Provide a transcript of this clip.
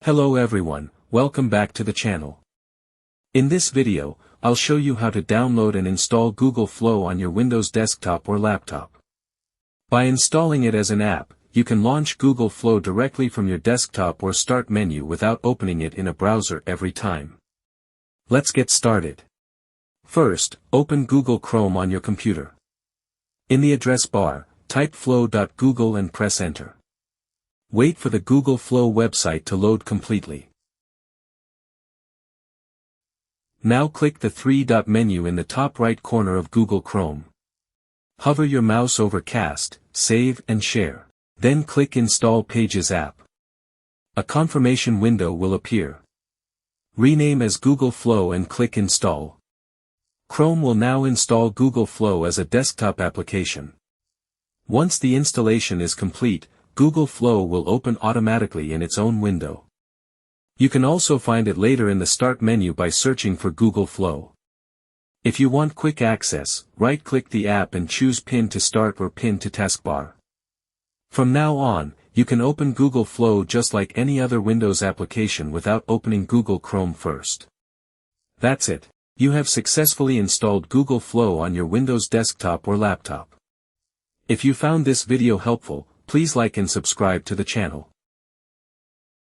Hello everyone, welcome back to the channel. In this video, I'll show you how to download and install Google Flow on your Windows desktop or laptop. By installing it as an app, you can launch Google Flow directly from your desktop or start menu without opening it in a browser every time. Let's get started. First, open Google Chrome on your computer. In the address bar, type flow.google and press enter. Wait for the Google Flow website to load completely. Now click the three-dot menu in the top right corner of Google Chrome. Hover your mouse over Cast, Save and Share. Then click Install Pages app. A confirmation window will appear. Rename as Google Flow and click Install. Chrome will now install Google Flow as a desktop application. Once the installation is complete, Google Flow will open automatically in its own window. You can also find it later in the Start menu by searching for Google Flow. If you want quick access, right-click the app and choose Pin to Start or Pin to Taskbar. From now on, you can open Google Flow just like any other Windows application without opening Google Chrome first. That's it. You have successfully installed Google Flow on your Windows desktop or laptop. If you found this video helpful, please like and subscribe to the channel.